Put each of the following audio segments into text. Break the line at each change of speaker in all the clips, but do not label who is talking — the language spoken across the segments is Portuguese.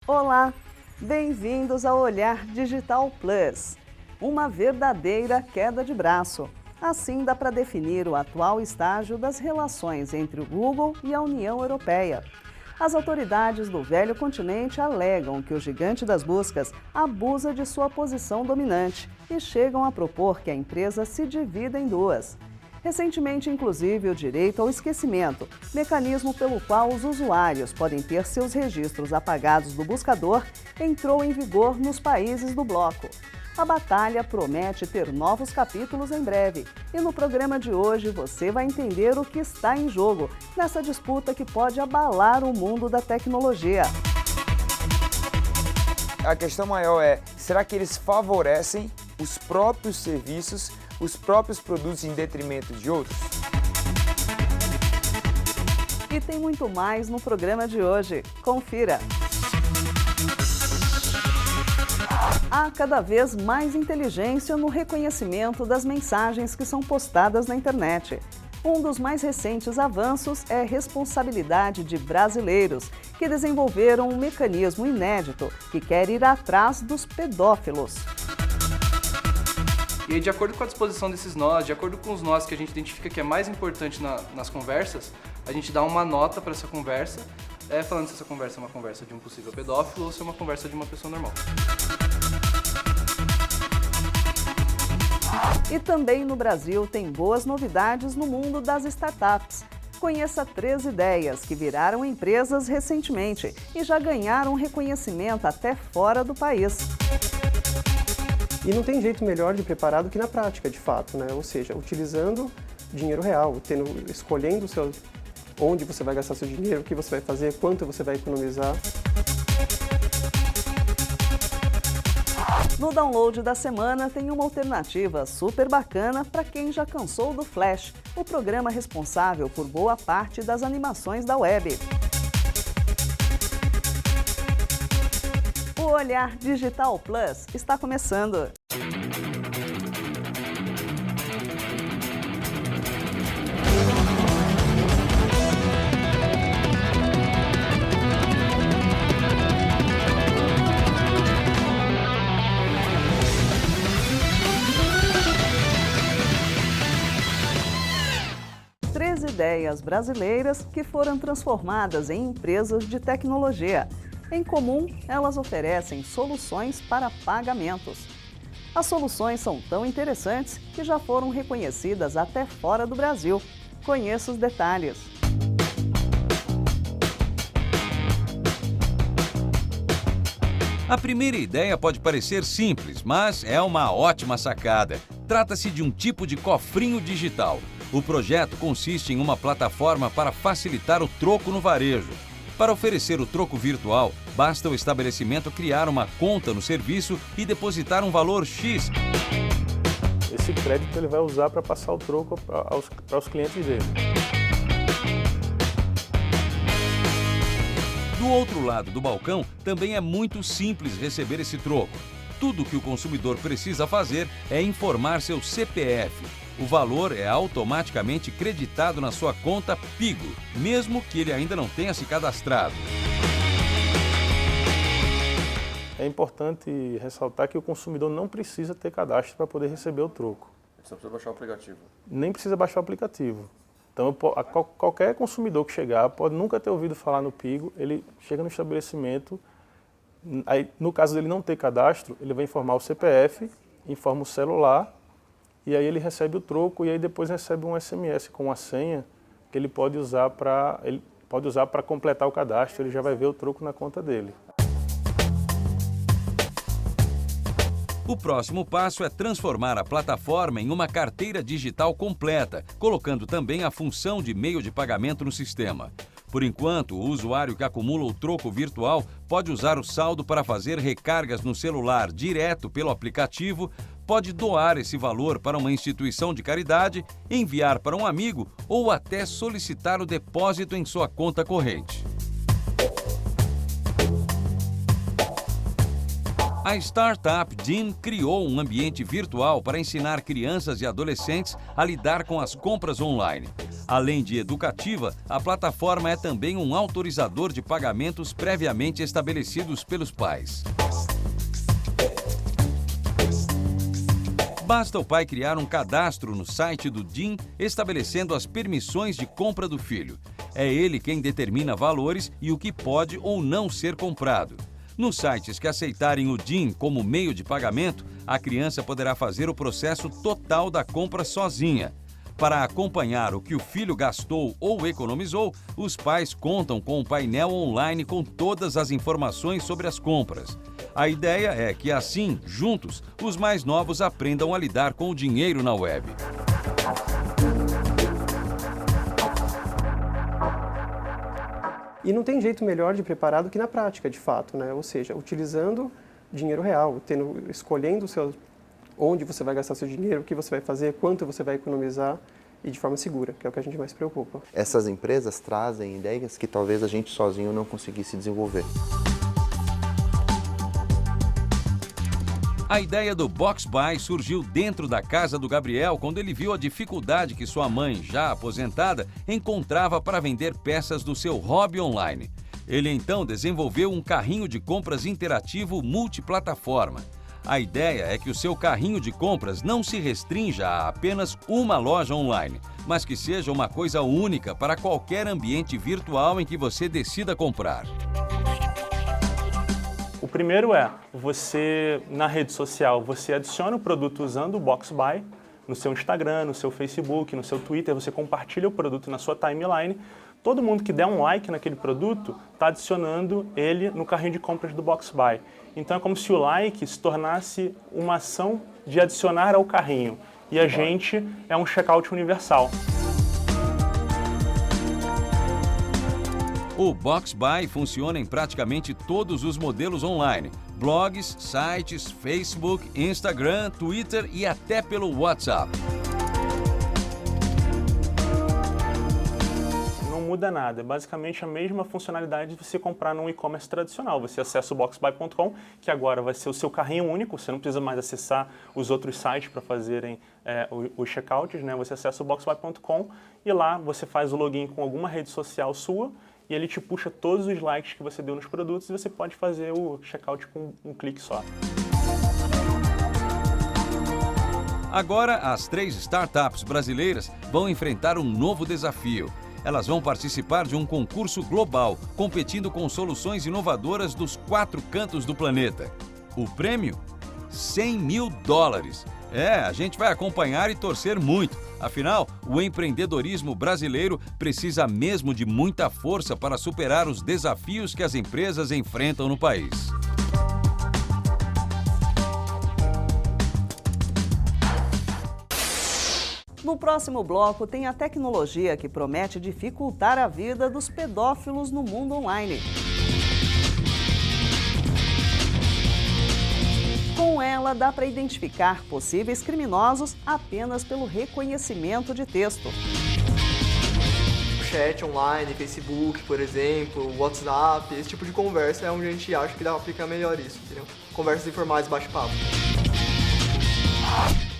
Olá, bem-vindos ao Olhar Digital Plus, uma verdadeira queda de braço. Assim dá para definir o atual estágio das relações entre o Google e a União Europeia. As autoridades do velho continente alegam que o gigante das buscas abusa de sua posição dominante e chegam a propor que a empresa se divida em duas. Recentemente, inclusive, o direito ao esquecimento, mecanismo pelo qual os usuários podem ter seus registros apagados do buscador, entrou em vigor nos países do bloco. A batalha promete ter novos capítulos em breve. E no programa de hoje você vai entender o que está em jogo nessa disputa que pode abalar o mundo da tecnologia.
A questão maior é, será que eles favorecem os próprios serviços, os próprios produtos em detrimento de outros?
E tem muito mais no programa de hoje. Confira! Há cada vez mais inteligência no reconhecimento das mensagens que são postadas na internet. Um dos mais recentes avanços é a responsabilidade de brasileiros, que desenvolveram um mecanismo inédito que quer ir atrás dos pedófilos.
E aí, de acordo com a disposição desses nós, de acordo com os nós que a gente identifica que é mais importante nas conversas, a gente dá uma nota para essa conversa, falando se essa conversa é uma conversa de um possível pedófilo ou se é uma conversa de uma pessoa normal.
E também no Brasil tem boas novidades no mundo das startups. Conheça 3 ideias que viraram empresas recentemente e já ganharam reconhecimento até fora do país.
E não tem jeito melhor de preparar do que na prática, de fato, né? Ou seja, utilizando dinheiro real, escolhendo onde você vai gastar seu dinheiro, o que você vai fazer, quanto você vai economizar.
No download da semana tem uma alternativa super bacana para quem já cansou do Flash, o programa responsável por boa parte das animações da web. O Olhar Digital Plus está começando. Ideias brasileiras que foram transformadas em empresas de tecnologia. Em comum, elas oferecem soluções para pagamentos. As soluções são tão interessantes que já foram reconhecidas até fora do Brasil. Conheça os detalhes.
A primeira ideia pode parecer simples, mas é uma ótima sacada. Trata-se de um tipo de cofrinho digital. O projeto consiste em uma plataforma para facilitar o troco no varejo. Para oferecer o troco virtual, basta o estabelecimento criar uma conta no serviço e depositar um valor X.
Esse crédito ele vai usar para passar o troco para os clientes dele.
Do outro lado do balcão, também é muito simples receber esse troco. Tudo que o consumidor precisa fazer é informar seu CPF. O valor é automaticamente creditado na sua conta Pigo, mesmo que ele ainda não tenha se cadastrado.
É importante ressaltar que o consumidor não precisa ter cadastro para poder receber o troco.
Só precisa baixar o aplicativo.
Nem precisa baixar o aplicativo. Então, qualquer consumidor que chegar pode nunca ter ouvido falar no Pigo, ele chega no estabelecimento, aí, no caso dele não ter cadastro, ele vai informar o CPF, informa o celular, e aí ele recebe o troco e aí depois recebe um SMS com a senha que ele pode usar para completar o cadastro, ele já vai ver o troco na conta dele.
O próximo passo é transformar a plataforma em uma carteira digital completa, colocando também a função de meio de pagamento no sistema. Por enquanto, o usuário que acumula o troco virtual pode usar o saldo para fazer recargas no celular direto pelo aplicativo, pode doar esse valor para uma instituição de caridade, enviar para um amigo ou até solicitar o depósito em sua conta corrente. A startup Dean criou um ambiente virtual para ensinar crianças e adolescentes a lidar com as compras online. Além de educativa, a plataforma é também um autorizador de pagamentos previamente estabelecidos pelos pais. Basta o pai criar um cadastro no site do DIN, estabelecendo as permissões de compra do filho. É ele quem determina valores e o que pode ou não ser comprado. Nos sites que aceitarem o DIN como meio de pagamento, a criança poderá fazer o processo total da compra sozinha. Para acompanhar o que o filho gastou ou economizou, os pais contam com um painel online com todas as informações sobre as compras. A ideia é que, assim, juntos, os mais novos aprendam a lidar com o dinheiro na web.
E não tem jeito melhor de preparar do que na prática, de fato, né? Ou seja, utilizando dinheiro real, escolhendo onde você vai gastar seu dinheiro, o que você vai fazer, quanto você vai economizar e de forma segura, que é o que a gente mais se preocupa.
Essas empresas trazem ideias que talvez a gente sozinho não conseguisse desenvolver.
A ideia do BoxBuy surgiu dentro da casa do Gabriel quando ele viu a dificuldade que sua mãe, já aposentada, encontrava para vender peças do seu hobby online. Ele então desenvolveu um carrinho de compras interativo multiplataforma. A ideia é que o seu carrinho de compras não se restrinja a apenas uma loja online, mas que seja uma coisa única para qualquer ambiente virtual em que você decida comprar.
O primeiro é, você, na rede social, você adiciona o produto usando o BoxBuy no seu Instagram, no seu Facebook, no seu Twitter, você compartilha o produto na sua timeline. Todo mundo que der um like naquele produto está adicionando ele no carrinho de compras do BoxBuy. Então é como se o like se tornasse uma ação de adicionar ao carrinho. E a gente é um checkout universal.
O BoxBuy funciona em praticamente todos os modelos online: blogs, sites, Facebook, Instagram, Twitter e até pelo WhatsApp.
Não muda nada, é basicamente a mesma funcionalidade de você comprar num e-commerce tradicional. Você acessa o boxbuy.com, que agora vai ser o seu carrinho único, você não precisa mais acessar os outros sites para fazerem os checkouts, né? Você acessa o boxbuy.com e lá você faz o login com alguma rede social sua e ele te puxa todos os likes que você deu nos produtos e você pode fazer o checkout com um clique só.
Agora, as 3 startups brasileiras vão enfrentar um novo desafio. Elas vão participar de um concurso global, competindo com soluções inovadoras dos 4 cantos do planeta. O prêmio? $100 mil. A gente vai acompanhar e torcer muito. Afinal, o empreendedorismo brasileiro precisa mesmo de muita força para superar os desafios que as empresas enfrentam no país.
No próximo bloco tem a tecnologia que promete dificultar a vida dos pedófilos no mundo online. Com ela, dá para identificar possíveis criminosos apenas pelo reconhecimento de texto.
Chat online, Facebook, por exemplo, WhatsApp, esse tipo de conversa é onde a gente acha que dá para aplicar melhor isso, entendeu? Conversas informais, bate-papo.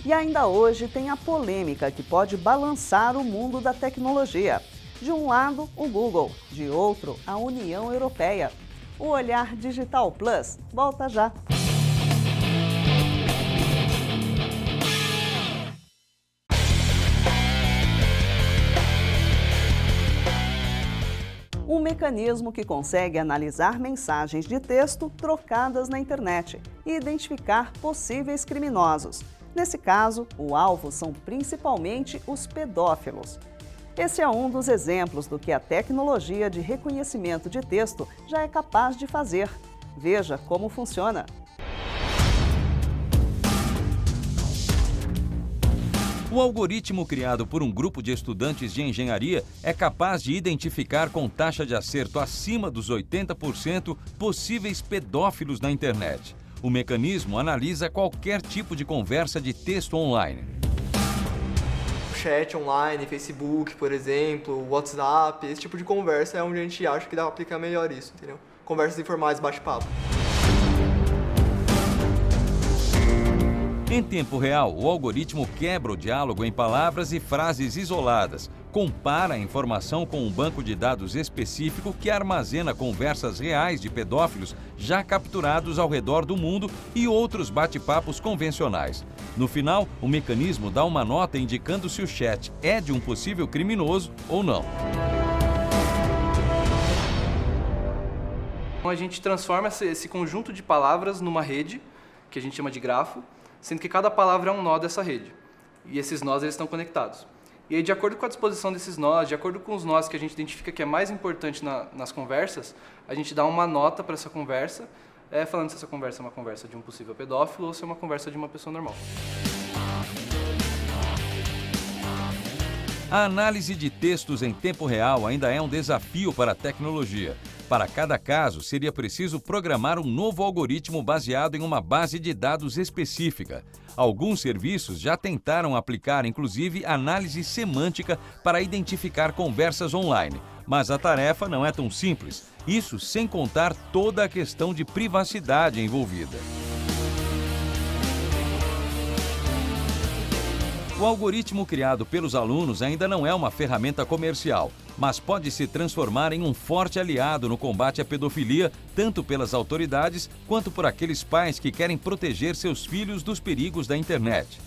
E ainda hoje tem a polêmica que pode balançar o mundo da tecnologia. De um lado, o Google, de outro, a União Europeia. O Olhar Digital Plus volta já. Um mecanismo que consegue analisar mensagens de texto trocadas na internet e identificar possíveis criminosos. Nesse caso, o alvo são principalmente os pedófilos. Esse é um dos exemplos do que a tecnologia de reconhecimento de texto já é capaz de fazer. Veja como funciona.
O algoritmo criado por um grupo de estudantes de engenharia é capaz de identificar com taxa de acerto acima dos 80% possíveis pedófilos na internet. O mecanismo analisa qualquer tipo de conversa de texto online.
Chat online, Facebook, por exemplo, WhatsApp, esse tipo de conversa é onde a gente acha que dá para aplicar melhor isso, entendeu? Conversas informais, bate-papo.
Em tempo real, o algoritmo quebra o diálogo em palavras e frases isoladas, compara a informação com um banco de dados específico que armazena conversas reais de pedófilos já capturados ao redor do mundo e outros bate-papos convencionais. No final, o mecanismo dá uma nota indicando se o chat é de um possível criminoso ou não.
A gente transforma esse conjunto de palavras numa rede, que a gente chama de grafo, sendo que cada palavra é um nó dessa rede. E esses nós eles estão conectados. E aí, de acordo com a disposição desses nós, de acordo com os nós que a gente identifica que é mais importante nas conversas, a gente dá uma nota para essa conversa, falando se essa conversa é uma conversa de um possível pedófilo ou se é uma conversa de uma pessoa normal.
A análise de textos em tempo real ainda é um desafio para a tecnologia. Para cada caso, seria preciso programar um novo algoritmo baseado em uma base de dados específica. Alguns serviços já tentaram aplicar, inclusive, análise semântica para identificar conversas online. Mas a tarefa não é tão simples. Isso sem contar toda a questão de privacidade envolvida. O algoritmo criado pelos alunos ainda não é uma ferramenta comercial, mas pode se transformar em um forte aliado no combate à pedofilia, tanto pelas autoridades quanto por aqueles pais que querem proteger seus filhos dos perigos da internet.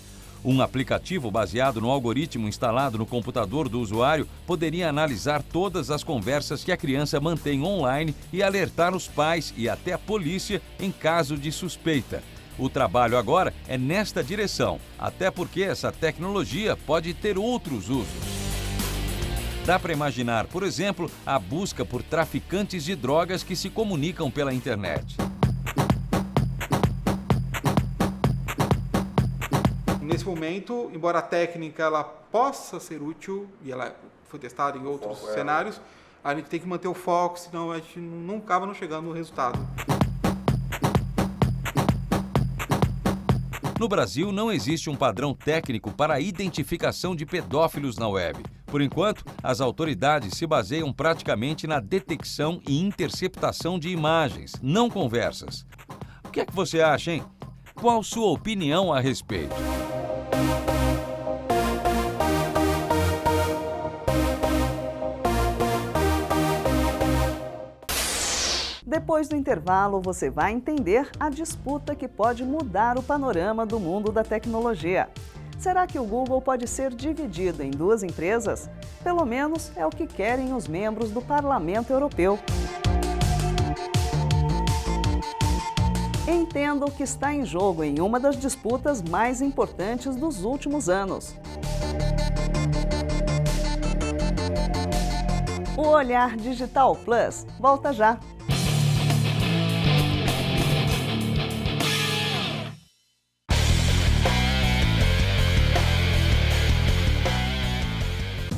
Um aplicativo baseado no algoritmo instalado no computador do usuário poderia analisar todas as conversas que a criança mantém online e alertar os pais e até a polícia em caso de suspeita. O trabalho agora é nesta direção, até porque essa tecnologia pode ter outros usos. Dá para imaginar, por exemplo, a busca por traficantes de drogas que se comunicam pela internet.
Nesse momento, embora a técnica ela possa ser útil, e ela foi testada em outros cenários, a gente tem que manter o foco, senão a gente não acaba não chegando no resultado.
No Brasil, não existe um padrão técnico para a identificação de pedófilos na web. Por enquanto, as autoridades se baseiam praticamente na detecção e interceptação de imagens, não conversas. O que é que você acha, hein? Qual sua opinião a respeito?
Depois do intervalo, você vai entender a disputa que pode mudar o panorama do mundo da tecnologia. Será que o Google pode ser dividido em duas empresas? Pelo menos é o que querem os membros do Parlamento Europeu. Entenda o que está em jogo em uma das disputas mais importantes dos últimos anos. O Olhar Digital Plus volta já.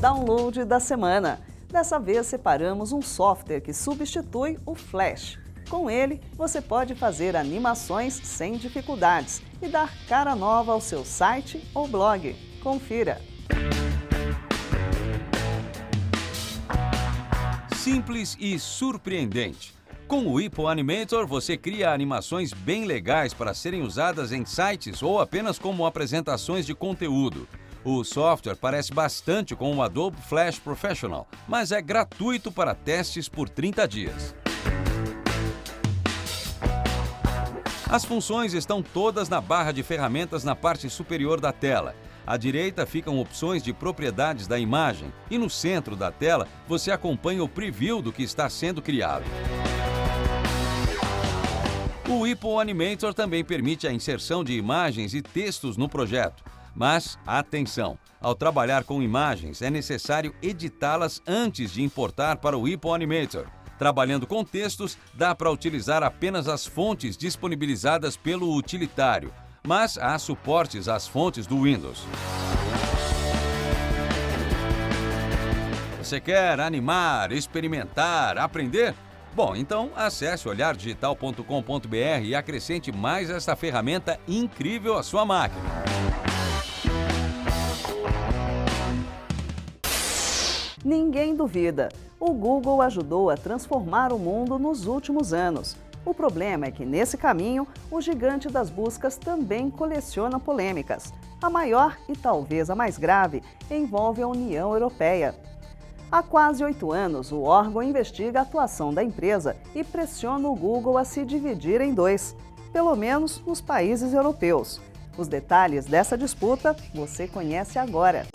Download da semana. Dessa vez separamos um software que substitui o Flash. Com ele, você pode fazer animações sem dificuldades e dar cara nova ao seu site ou blog. Confira!
Simples e surpreendente. Com o Hippo Animator, você cria animações bem legais para serem usadas em sites ou apenas como apresentações de conteúdo. O software parece bastante com o Adobe Flash Professional, mas é gratuito para testes por 30 dias. As funções estão todas na barra de ferramentas na parte superior da tela. À direita ficam opções de propriedades da imagem e no centro da tela você acompanha o preview do que está sendo criado. O Hippo Animator também permite a inserção de imagens e textos no projeto. Mas, atenção! Ao trabalhar com imagens, é necessário editá-las antes de importar para o Hippo Animator. Trabalhando com textos, dá para utilizar apenas as fontes disponibilizadas pelo utilitário, mas há suportes às fontes do Windows. Você quer animar, experimentar, aprender? Bom, então acesse olhardigital.com.br e acrescente mais esta ferramenta incrível à sua máquina.
Ninguém duvida, o Google ajudou a transformar o mundo nos últimos anos. O problema é que, nesse caminho, o gigante das buscas também coleciona polêmicas. A maior e talvez a mais grave envolve a União Europeia. Há quase 8 anos, o órgão investiga a atuação da empresa e pressiona o Google a se dividir em dois, pelo menos nos países europeus. Os detalhes dessa disputa você conhece agora.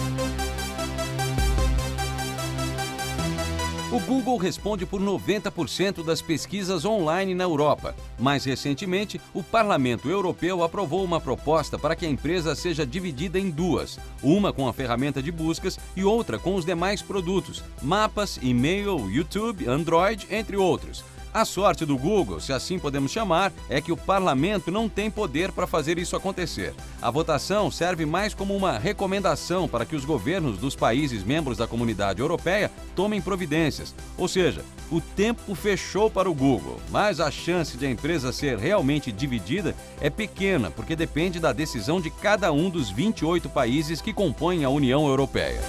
O Google responde por 90% das pesquisas online na Europa. Mais recentemente, o Parlamento Europeu aprovou uma proposta para que a empresa seja dividida em duas, uma com a ferramenta de buscas e outra com os demais produtos, mapas, e-mail, YouTube, Android, entre outros. A sorte do Google, se assim podemos chamar, é que o parlamento não tem poder para fazer isso acontecer. A votação serve mais como uma recomendação para que os governos dos países membros da Comunidade Europeia tomem providências. Ou seja, o tempo fechou para o Google, mas a chance de a empresa ser realmente dividida é pequena, porque depende da decisão de cada um dos 28 países que compõem a União Europeia.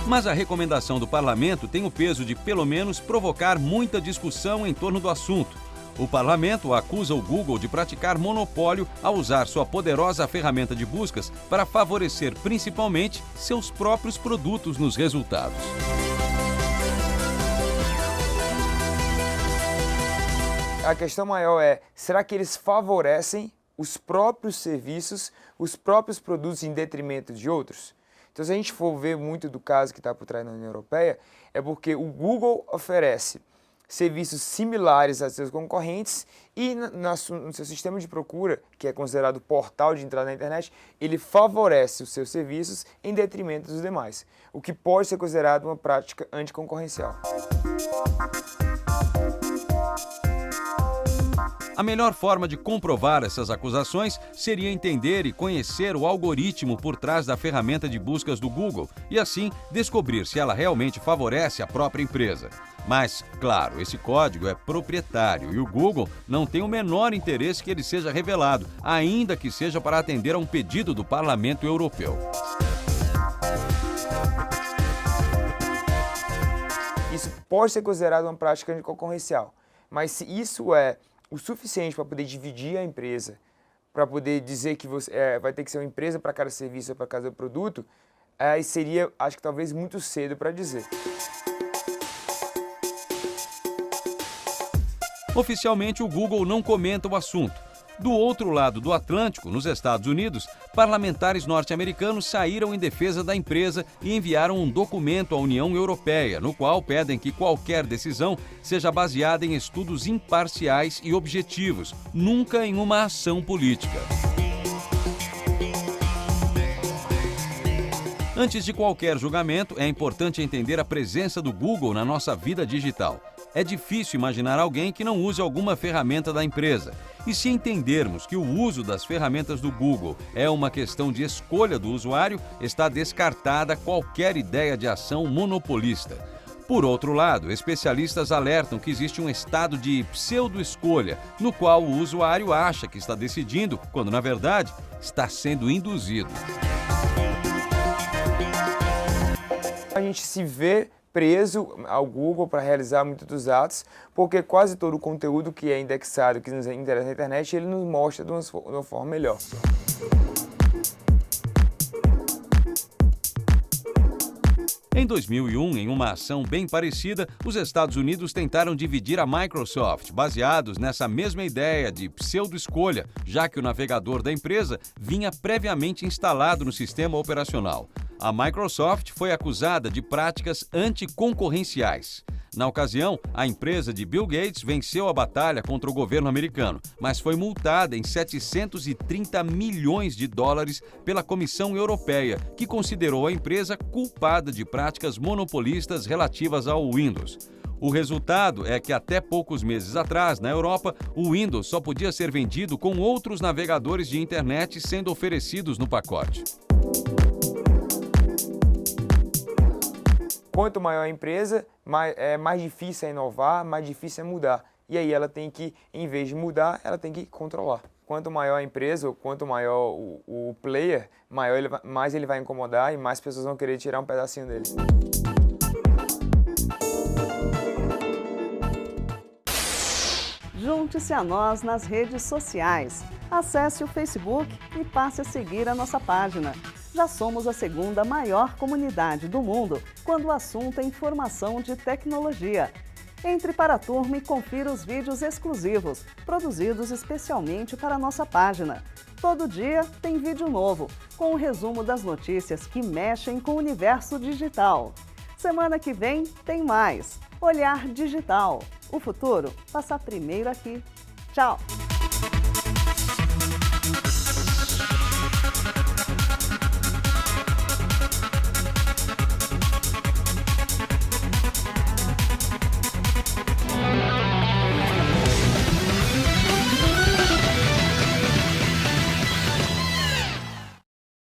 Mas a recomendação do parlamento tem o peso de, pelo menos, provocar muita discussão em torno do assunto. O parlamento acusa o Google de praticar monopólio ao usar sua poderosa ferramenta de buscas para favorecer principalmente seus próprios produtos nos resultados.
A questão maior é, será que eles favorecem os próprios serviços, os próprios produtos em detrimento de outros? Então, se a gente for ver muito do caso que está por trás da União Europeia, é porque o Google oferece serviços similares a seus concorrentes e no seu sistema de procura, que é considerado portal de entrada na internet, ele favorece os seus serviços em detrimento dos demais, o que pode ser considerado uma prática anticoncorrencial.
A melhor forma de comprovar essas acusações seria entender e conhecer o algoritmo por trás da ferramenta de buscas do Google e, assim, descobrir se ela realmente favorece a própria empresa. Mas, claro, esse código é proprietário e o Google não tem o menor interesse que ele seja revelado, ainda que seja para atender a um pedido do Parlamento Europeu.
Isso pode ser considerado uma prática anticoncorrencial, mas se isso é o suficiente para poder dividir a empresa, para poder dizer que você vai ter que ser uma empresa para cada serviço ou para cada produto, seria, acho que talvez, muito cedo para dizer.
Oficialmente, o Google não comenta o assunto. Do outro lado do Atlântico, nos Estados Unidos, parlamentares norte-americanos saíram em defesa da empresa e enviaram um documento à União Europeia, no qual pedem que qualquer decisão seja baseada em estudos imparciais e objetivos, nunca em uma ação política. Antes de qualquer julgamento, é importante entender a presença do Google na nossa vida digital. É difícil imaginar alguém que não use alguma ferramenta da empresa. E se entendermos que o uso das ferramentas do Google é uma questão de escolha do usuário, está descartada qualquer ideia de ação monopolista. Por outro lado, especialistas alertam que existe um estado de pseudo-escolha, no qual o usuário acha que está decidindo, quando na verdade está sendo induzido.
A gente se vê preso ao Google para realizar muitos dos atos, porque quase todo o conteúdo que é indexado, que nos interessa na internet, ele nos mostra de uma forma melhor.
Em 2001, em uma ação bem parecida, os Estados Unidos tentaram dividir a Microsoft, baseados nessa mesma ideia de pseudo-escolha, já que o navegador da empresa vinha previamente instalado no sistema operacional. A Microsoft foi acusada de práticas anticoncorrenciais. Na ocasião, a empresa de Bill Gates venceu a batalha contra o governo americano, mas foi multada em 730 milhões de dólares pela Comissão Europeia, que considerou a empresa culpada de práticas monopolistas relativas ao Windows. O resultado é que até poucos meses atrás, na Europa, o Windows só podia ser vendido com outros navegadores de internet sendo oferecidos no pacote.
Quanto maior a empresa, mais difícil é inovar, mais difícil é mudar. E aí ela tem que, em vez de mudar, ela tem que controlar. Quanto maior a empresa, ou quanto maior o player, mais ele vai incomodar e mais pessoas vão querer tirar um pedacinho dele.
Junte-se a nós nas redes sociais. Acesse o Facebook e passe a seguir a nossa página. Já somos a segunda maior comunidade do mundo quando o assunto é informação de tecnologia. Entre para a turma e confira os vídeos exclusivos, produzidos especialmente para a nossa página. Todo dia tem vídeo novo, com um resumo das notícias que mexem com o universo digital. Semana que vem tem mais. Olhar Digital. O futuro passa primeiro aqui. Tchau!